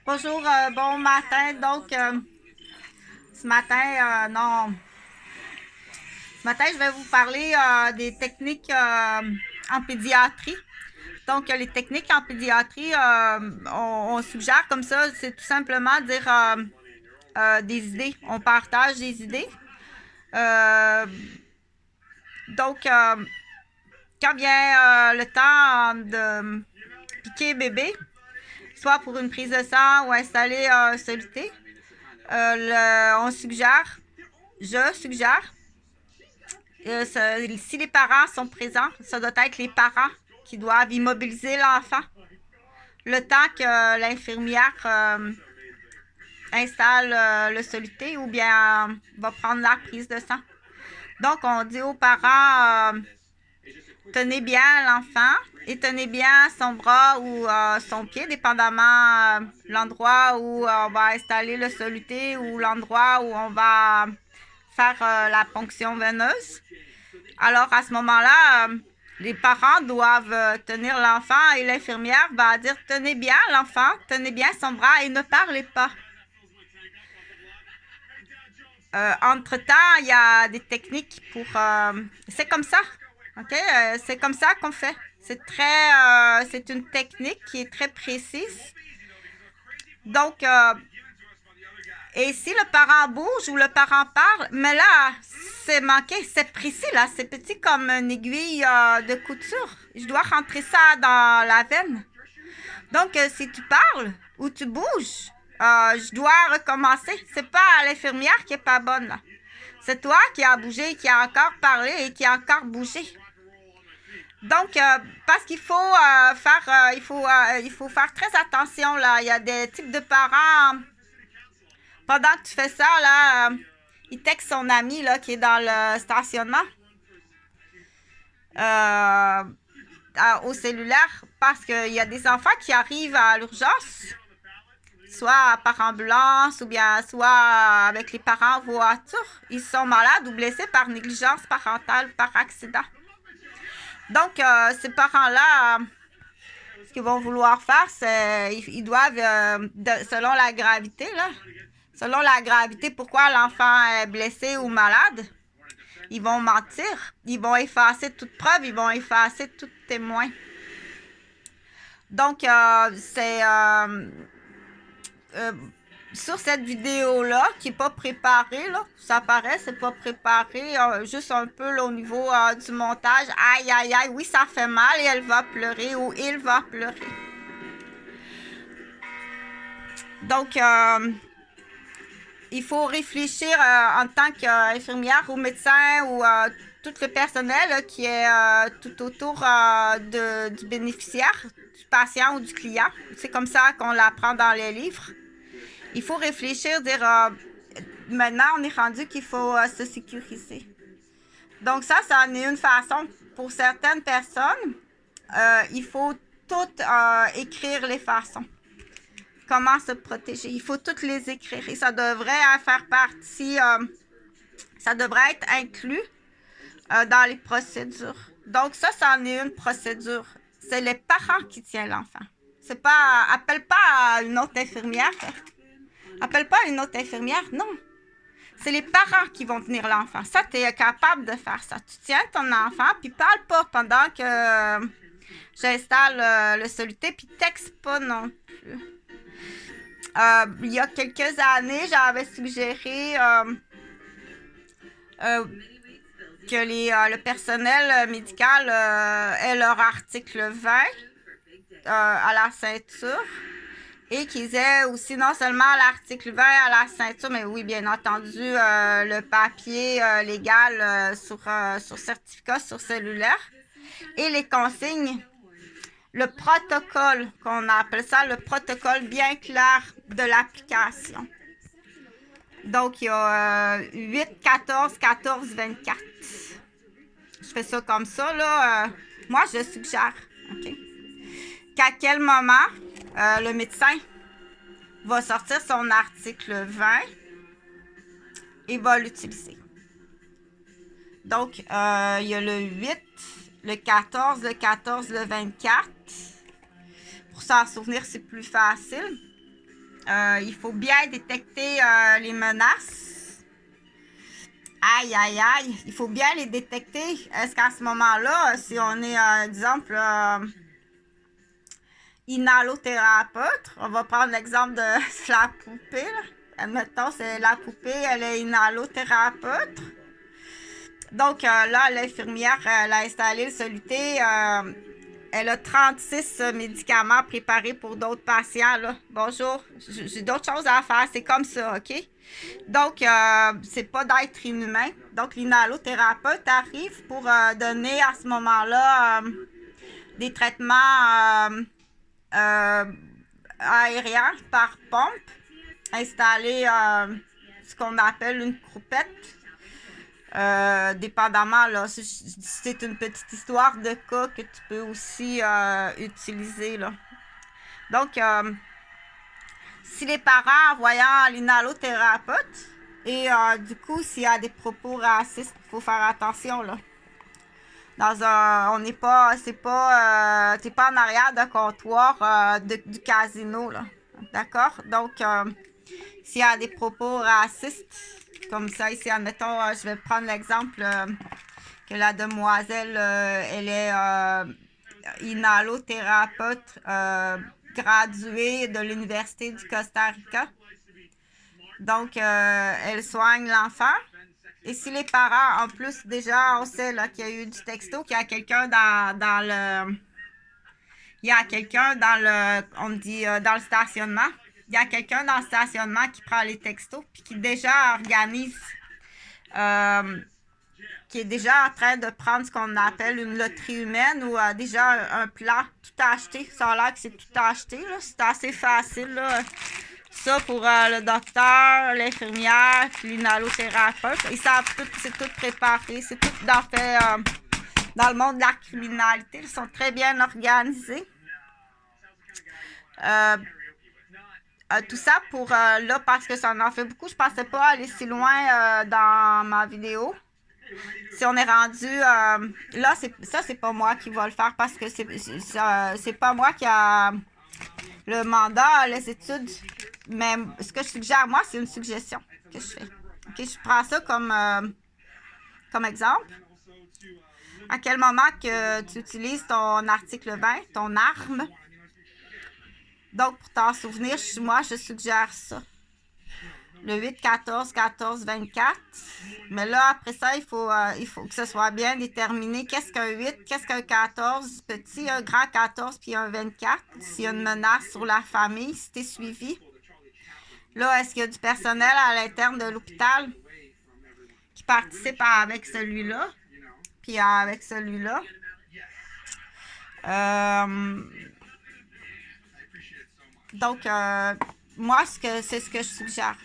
Bonjour, bon matin. Donc, ce matin, non, ce matin, je vais vous parler des techniques en pédiatrie. Donc, les techniques en pédiatrie, on suggère comme ça, c'est tout simplement dire des idées. On partage des idées. Euh, donc, quand vient le temps de piquer bébé, soit pour une prise de sang ou installer soluté, on suggère, je suggère, si les parents sont présents, ça doit être les parents qui doivent immobiliser l'enfant le temps que l'infirmière installe le soluté ou bien va prendre la prise de sang. Donc, on dit aux parents, tenez bien l'enfant et tenez bien son bras ou son pied, dépendamment l'endroit où on va installer le soluté ou l'endroit où on va faire la ponction veineuse. Alors, à ce moment-là, les parents doivent tenir l'enfant et l'infirmière va dire tenez bien l'enfant, tenez bien son bras et ne parlez pas. Entre-temps, il y a des techniques pour... c'est comme ça, ok? C'est comme ça qu'on fait. C'est une technique qui est très précise. Donc, et si le parent bouge ou le parent parle, mais là, c'est manqué, c'est précis, là, c'est petit comme une aiguille de couture. Je dois rentrer ça dans la veine. Donc, si tu parles ou tu bouges, je dois recommencer. C'est pas l'infirmière qui est pas bonne, là. C'est toi qui as bougé, qui a encore parlé et qui a encore bougé. Donc, parce qu'il faut il faut faire très attention, là. Il y a des types de parents pendant que tu fais ça, là, il texte son ami là, qui est dans le stationnement au cellulaire parce qu'il y a des enfants qui arrivent à l'urgence, soit par ambulance ou bien soit avec les parents en voiture. Ils sont malades ou blessés par négligence parentale, par accident. Donc, ces parents-là, ce qu'ils vont vouloir faire, c'est ils doivent, selon la gravité, là, selon la gravité, pourquoi l'enfant est blessé ou malade, ils vont mentir. Ils vont effacer toute preuve. Ils vont effacer tout témoin. Donc, c'est sur cette vidéo-là, qui n'est pas préparée, là, ça paraît, c'est pas préparé, juste un peu là, au niveau du montage. Aïe, aïe, aïe, oui, ça fait mal et elle va pleurer ou il va pleurer. Donc, il faut réfléchir en tant qu'infirmière ou médecin ou tout le personnel qui est tout autour du bénéficiaire, du patient ou du client. C'est comme ça qu'on l'apprend dans les livres. Il faut réfléchir, dire maintenant on est rendu qu'il faut se sécuriser. Donc ça en est une façon. Pour certaines personnes, il faut tout écrire les façons. Comment se protéger. Il faut toutes les écrire et ça devrait faire partie, ça devrait être inclus dans les procédures. Donc ça en est une procédure. C'est les parents qui tiennent l'enfant. C'est pas, appelle pas une autre infirmière. Appelle pas une autre infirmière, non. C'est les parents qui vont tenir l'enfant. Ça, tu es capable de faire ça. Tu tiens ton enfant, puis parle pas pendant que j'installe le soluté, puis texte pas non plus. Il y a quelques années, j'avais suggéré que le personnel médical ait leur article 20 à la ceinture et qu'ils aient aussi non seulement l'article 20 à la ceinture, mais oui, bien entendu, le papier légal sur certificat, sur cellulaire et les consignes. Le protocole, qu'on appelle ça, le protocole bien clair de l'application. Donc, il y a 8, 14, 14, 24. Je fais ça comme ça, là. Moi, je suggère, OK? Qu'à quel moment le médecin va sortir son article 20 et va l'utiliser. Donc, il y a le 8, le 14, le 14, le 24. Pour s'en souvenir, c'est plus facile. Il faut bien détecter les menaces. Aïe, aïe, aïe. Il faut bien les détecter. Est-ce qu'à ce moment-là, si on est, exemple, inhalothérapeute, on va prendre l'exemple de la poupée. Là. Admettons, c'est la poupée, elle est inhalothérapeute. Donc là, l'infirmière, elle a installé le soluté. Elle a 36 médicaments préparés pour d'autres patients. Là. Bonjour, j'ai d'autres choses à faire. C'est comme ça, OK? Donc, c'est pas d'être inhumain. Donc, l'inhalothérapeute arrive pour donner à ce moment-là des traitements aériens par pompe, installer ce qu'on appelle une croupette. Dépendamment, là, c'est une petite histoire de cas que tu peux aussi utiliser. Là. Donc, si les parents, en voyant l'inhalothérapeute, et du coup, s'il y a des propos racistes, il faut faire attention. Là. On n'est pas, t'es pas en arrière de comptoir du casino. Là. D'accord? Donc, s'il y a des propos racistes, comme ça, ici, admettons, je vais prendre l'exemple que la demoiselle, elle est inhalothérapeute graduée de l'Université du Costa Rica. Donc, elle soigne l'enfant. Et si les parents, en plus, déjà, on sait qu'il y a eu du texto, qu'il y a quelqu'un dans le... Il y a quelqu'un dans le... On dit dans le stationnement. Il y a quelqu'un dans le stationnement qui prend les textos puis qui déjà organise, qui est déjà en train de prendre ce qu'on appelle une loterie humaine ou déjà un plan tout acheté. Ça a l'air que c'est tout acheté. C'est assez facile. Là. Ça pour le docteur, l'infirmière, puis l'inhalothérapeute. Ils savent tout, c'est tout préparé. C'est tout dans le monde de la criminalité. Ils sont très bien organisés. Tout ça pour là, parce que ça en fait beaucoup. Je pensais pas aller si loin dans ma vidéo. Si on est rendu là, c'est pas moi qui va le faire parce que c'est pas moi qui a le mandat, les études. Mais ce que je suggère, moi, c'est une suggestion que je fais. OK, je prends ça comme exemple. À quel moment que tu utilises ton article 20, ton arme. Donc, pour t'en souvenir, moi, je suggère ça. Le 8, 14, 14, 24. Mais là, après ça, il faut que ce soit bien déterminé. Qu'est-ce qu'un 8, qu'est-ce qu'un 14 petit, un grand 14, puis un 24. S'il y a une menace sur la famille, si tu es suivi. Là, est-ce qu'il y a du personnel à l'interne de l'hôpital qui participe avec celui-là, puis avec celui-là? Donc, moi, c'est ce que je suggère.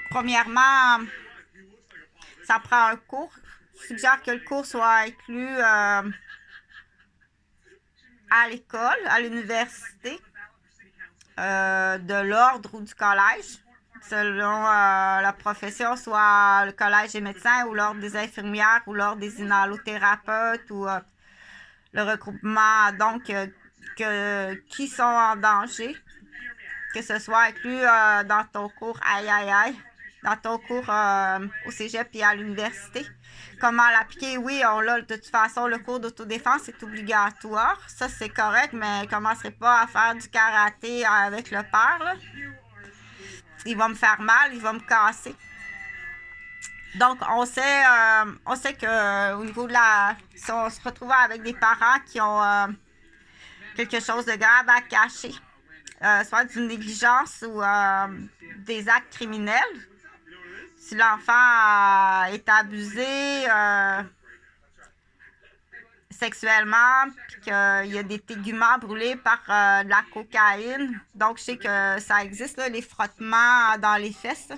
Premièrement, ça prend un cours. Je suggère que le cours soit inclus à l'école, à l'université, de l'ordre ou du collège, selon la profession, soit le collège des médecins ou l'ordre des infirmières ou l'ordre des inhalothérapeutes ou le regroupement, donc, qui sont en danger, que ce soit inclus dans ton cours, dans ton cours au cégep et à l'université. Comment l'appliquer? Oui, on l'a de toute façon, le cours d'autodéfense est obligatoire. Ça, c'est correct, mais je commencerai pas à faire du karaté avec le père. Là. Il va me faire mal, il va me casser. Donc, on sait que au niveau de si on se retrouve avec des parents qui ont quelque chose de grave à cacher, soit d'une négligence ou des actes criminels, si l'enfant est abusé sexuellement, puis qu'il y a des téguments brûlés par de la cocaïne. Donc, je sais que ça existe, là, les frottements dans les fesses, là,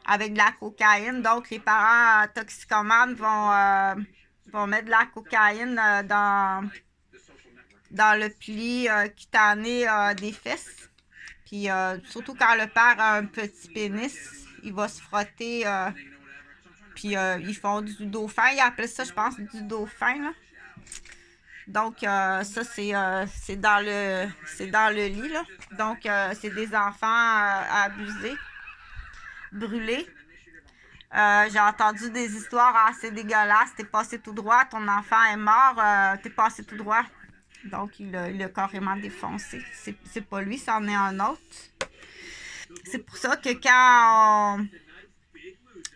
avec de la cocaïne. Donc, les parents toxicomanes vont mettre de la cocaïne dans le pli cutané des fesses. Puis, surtout quand le père a un petit pénis, il va se frotter. Puis, ils font du dauphin. Ils appellent ça, je pense, du dauphin. Là. Donc, ça, c'est dans le lit, là. Donc, c'est des enfants abusés, brûlés. J'ai entendu des histoires assez dégueulasses. T'es passé tout droit, ton enfant est mort, t'es passé tout droit. Donc, il a carrément défoncé. C'est pas lui, c'en est un autre. C'est pour ça que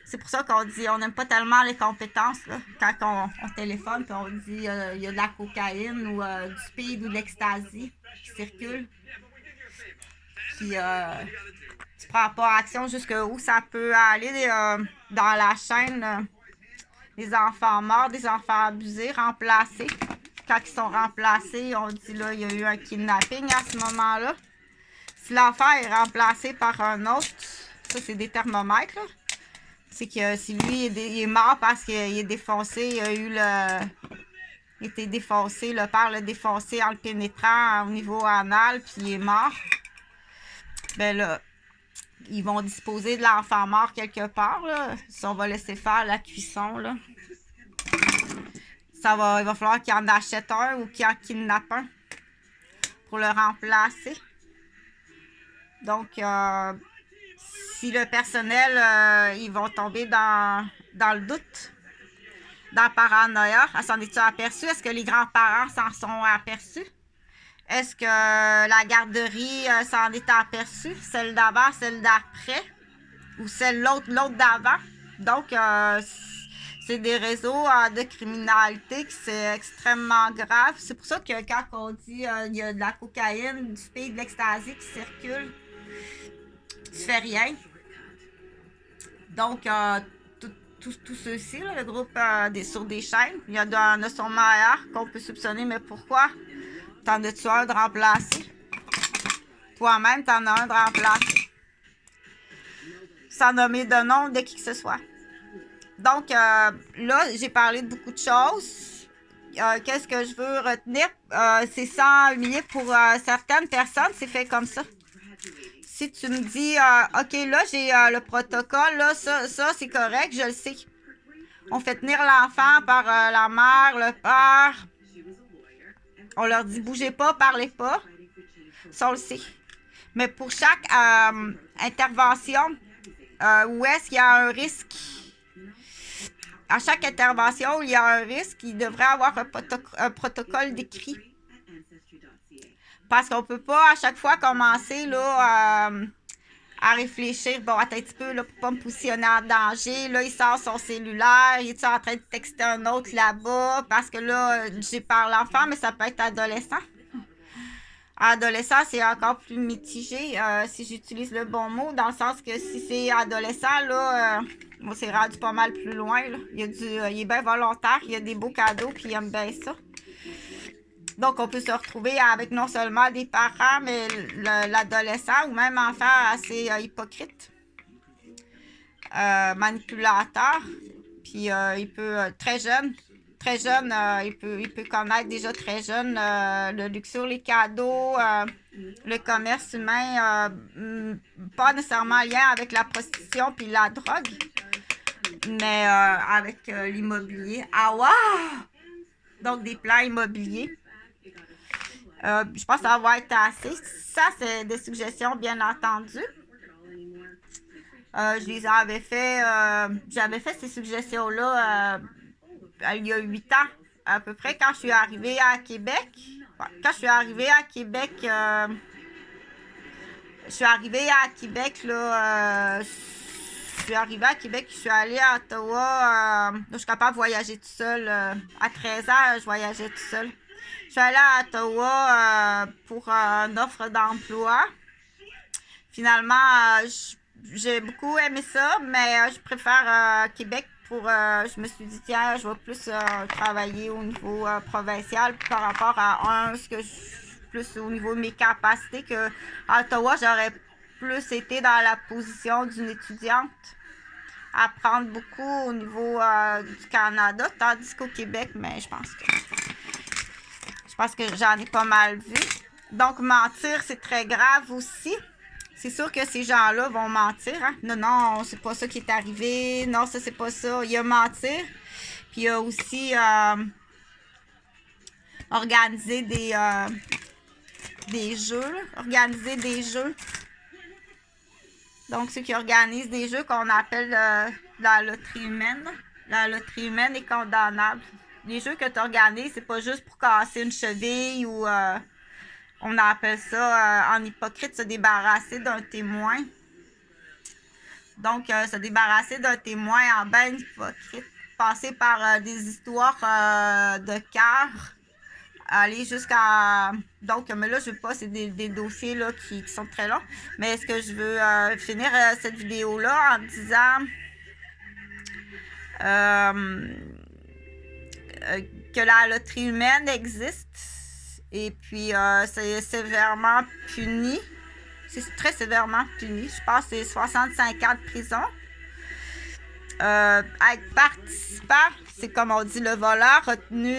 c'est pour ça qu'on dit on n'aime pas tellement les compétences, là. Quand on téléphone puis on dit il y a de la cocaïne ou du speed ou de l'ecstasy qui circule. Puis tu prends pas action jusqu'où ça peut aller dans la chaîne. Des enfants morts, des enfants abusés, remplacés. Quand ils sont remplacés, on dit là, il y a eu un kidnapping à ce moment-là. Si l'enfant est remplacé par un autre, ça c'est des thermomètres, là. C'est que si lui il est mort parce qu'il est défoncé, il a eu il était défoncé, le père l'a défoncé en le pénétrant au niveau anal, puis il est mort. Ben là, ils vont disposer de l'enfant mort quelque part, là. Si on va laisser faire la cuisson, là. Il va falloir qu'il en achète un ou qu'il en kidnappe un pour le remplacer. Donc, si le personnel, ils vont tomber dans le doute, dans la paranoïa, s'en est-tu aperçu? Est-ce que les grands-parents s'en sont aperçus? Est-ce que la garderie s'en est aperçue? Celle d'avant, celle d'après? Ou l'autre d'avant? Donc, c'est des réseaux de criminalité qui c'est extrêmement grave. C'est pour ça que quand on dit il y a de la cocaïne, du speed, de l'ecstasy qui circule, tu fais rien. Donc, tout ceci, là, le groupe sur des chaînes, il y en a sûrement ailleurs qu'on peut soupçonner, mais pourquoi? T'en as-tu un de remplacé? Toi-même, t'en as un de remplacé. Sans nommer de nom de qui que ce soit. Donc, là, j'ai parlé de beaucoup de choses. Qu'est-ce que je veux retenir? C'est sans humilier pour certaines personnes, c'est fait comme ça. Si tu me dis, OK, là, j'ai le protocole, là, ça c'est correct, je le sais. On fait tenir l'enfant par la mère, le père. On leur dit, bougez pas, parlez pas. Ça, on le sait. Mais pour chaque intervention, où est-ce qu'il y a un risque? À chaque intervention où il y a un risque, il devrait avoir un protocole décrit. Parce qu'on ne peut pas à chaque fois commencer là, à réfléchir, bon, attends un petit peu, là, pour ne pas me positionner en danger. Là, il sort son cellulaire, il est en train de texter un autre là-bas, parce que là, j'ai parlé l'enfant, mais ça peut être adolescent. Adolescent, c'est encore plus mitigé, si j'utilise le bon mot, dans le sens que si c'est adolescent, là, moi, c'est rendu pas mal plus loin, là. Il est bien volontaire, il y a des beaux cadeaux, puis il aime bien ça. Donc, on peut se retrouver avec non seulement des parents, mais l'adolescent ou même enfant assez hypocrite, manipulateur. Puis, il peut, très jeune, il peut connaître déjà très jeune le luxure, les cadeaux, le commerce humain, pas nécessairement en lien avec la prostitution puis la drogue, mais avec l'immobilier. Ah, wow! Donc, des plans immobiliers. Je pense que ça va être assez. Ça, c'est des suggestions, bien entendu. Je les avais fait. J'avais fait ces suggestions-là il y a 8 ans, à peu près, quand je suis arrivée à Québec. Ouais, quand je suis arrivée à Québec, là. Je suis arrivée à Québec, je suis allée à Ottawa. Je suis capable de voyager tout seul. À 13 ans, je voyageais tout seul. Je suis allée à Ottawa pour une offre d'emploi. Finalement, j'ai beaucoup aimé ça, mais je préfère Québec je me suis dit, tiens, je vais plus travailler au niveau provincial par rapport à plus au niveau de mes capacités que à Ottawa, j'aurais plus été dans la position d'une étudiante, apprendre beaucoup au niveau du Canada, tandis qu'au Québec, mais je pense que j'en ai pas mal vu. Donc, mentir, c'est très grave aussi. C'est sûr que ces gens-là vont mentir. Hein? Non, c'est pas ça qui est arrivé. Non, ça, c'est pas ça. Il y a mentir. Puis il y a aussi... organiser des jeux, là. Organiser des jeux. Donc, ceux qui organisent des jeux qu'on appelle la loterie humaine. La loterie humaine est condamnable. Les jeux que tu organises, c'est pas juste pour casser une cheville ou on appelle ça en hypocrite se débarrasser d'un témoin. Donc, se débarrasser d'un témoin en ben hypocrite. Passer par des histoires de cœur. Aller jusqu'à... Donc, mais là, je veux pas, c'est des dossiers là, qui sont très longs. Mais est-ce que je veux finir cette vidéo-là en disant que la loterie humaine existe et puis c'est sévèrement puni. C'est très sévèrement puni. Je pense que c'est 65 ans de prison. Être participant, c'est comme on dit, le voleur retenu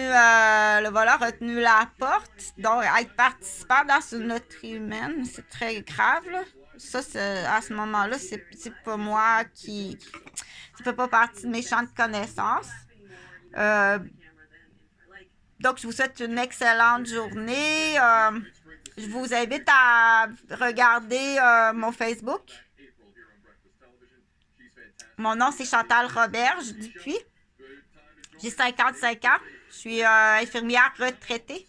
la porte. Donc, être participant dans une loterie humaine, c'est très grave, là. Ça, à ce moment-là, c'est pas moi qui fait pas partie de mes champs de connaissances. Donc, je vous souhaite une excellente journée. Je vous invite à regarder mon Facebook. Mon nom, c'est Chantal Roberge Dupuis. J'ai 55 ans. Je suis infirmière retraitée.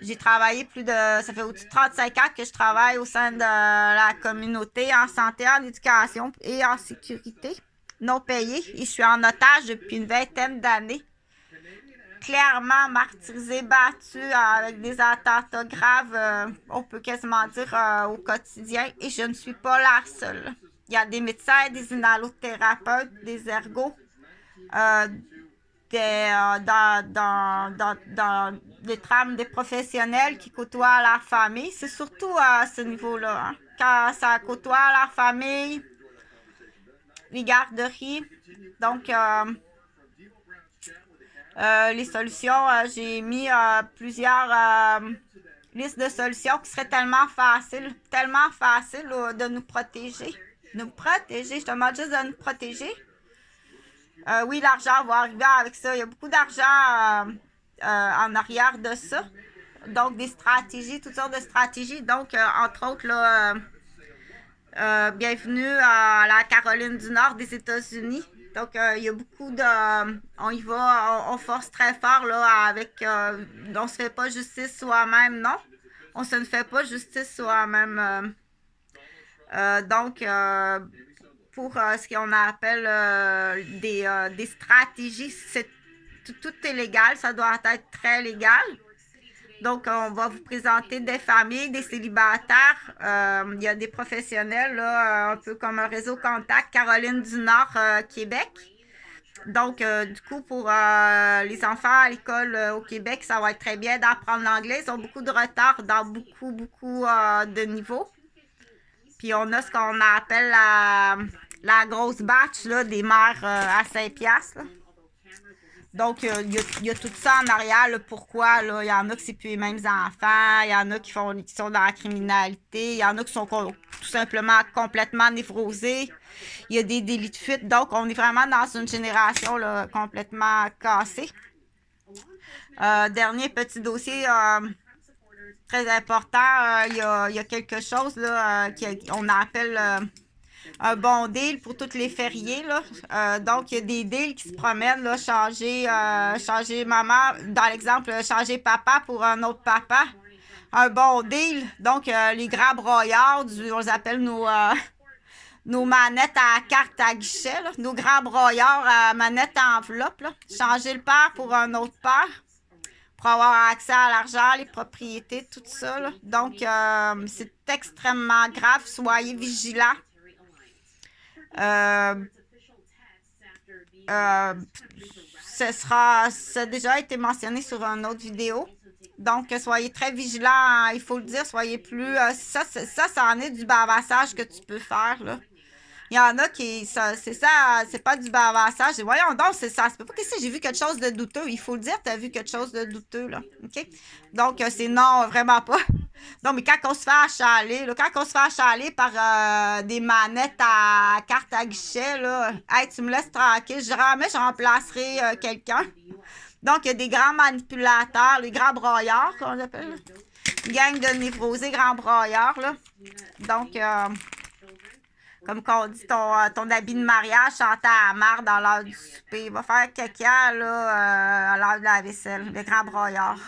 J'ai travaillé ça fait au-dessus de 35 ans que je travaille au sein de la communauté en santé, en éducation et en sécurité non payée. Et je suis en otage depuis une vingtaine d'années. Clairement martyrisée, battue avec des attentats graves, on peut quasiment dire au quotidien. Et je ne suis pas la seule. Il y a des médecins, des inhalothérapeutes, des ergots, dans les trames des professionnels qui côtoient la famille. C'est surtout à ce niveau-là. Hein. Quand ça côtoie la famille, les garderies. Donc, les solutions, j'ai mis plusieurs listes de solutions qui seraient tellement faciles de nous protéger. Nous protéger, je te demande juste de nous protéger. Oui, l'argent va arriver avec ça. Il y a beaucoup d'argent en arrière de ça. Donc, des stratégies, toutes sortes de stratégies. Donc, entre autres, là, bienvenue à la Caroline du Nord des États-Unis. Donc, il y a beaucoup de... On y va, on force très fort, là, avec... on se fait pas justice soi-même, non. On se ne fait pas justice soi-même. Donc, pour ce qu'on appelle des stratégies, tout est légal, ça doit être très légal. Donc, on va vous présenter des familles, des célibataires. Il y a des professionnels, là, un peu comme un réseau contact, Caroline du Nord, Québec. Donc, du coup, pour les enfants à l'école au Québec, ça va être très bien d'apprendre l'anglais. Ils ont beaucoup de retard dans beaucoup de niveaux. Puis, on a ce qu'on appelle la grosse batch là, des mères à 5$. Là. Donc, il y a tout ça en arrière, là, pourquoi, là, il y en a qui c'est plus les mêmes enfants, il y en a qui sont dans la criminalité, il y en a qui sont tout simplement complètement névrosés, il y a des délits de fuite, donc on est vraiment dans une génération là, complètement cassée. Dernier petit dossier très important, il y a quelque chose là, qu'on appelle... un bon deal pour tous les fériés. Là. Donc, il y a des deals qui se promènent, là, changer maman, dans l'exemple, changer papa pour un autre papa. Un bon deal. Donc, les grands broyards, on les appelle nos manettes à carte à guichet, là. Nos grands broyards à manette à enveloppe. Là. Changer le père pour un autre père pour avoir accès à l'argent, les propriétés, tout ça. Là. Donc, c'est extrêmement grave. Soyez vigilants. Ça a déjà été mentionné sur une autre vidéo. Donc, soyez très vigilants, il faut le dire, soyez plus... ça en est du bavassage que tu peux faire, là. Il y en a qui... c'est pas du bavassage. Voyons donc, ça se peut pas que si j'ai vu quelque chose de douteux. Il faut le dire, tu as vu quelque chose de douteux, là. OK? Donc, c'est non, vraiment pas. Non, mais quand on se fait achaler, là, par des manettes à carte à guichet, là, hey, tu me laisses tranquille, je remplacerai quelqu'un. Donc, il y a des grands manipulateurs, les grands broyards, qu'on appelle. Une gang de névrosés grands broyards, là. Donc, comme qu'on dit, ton habit de mariage chantait à la marre dans l'heure du souper. Il va faire caca, là, à l'heure de la vaisselle. Les grands broyards.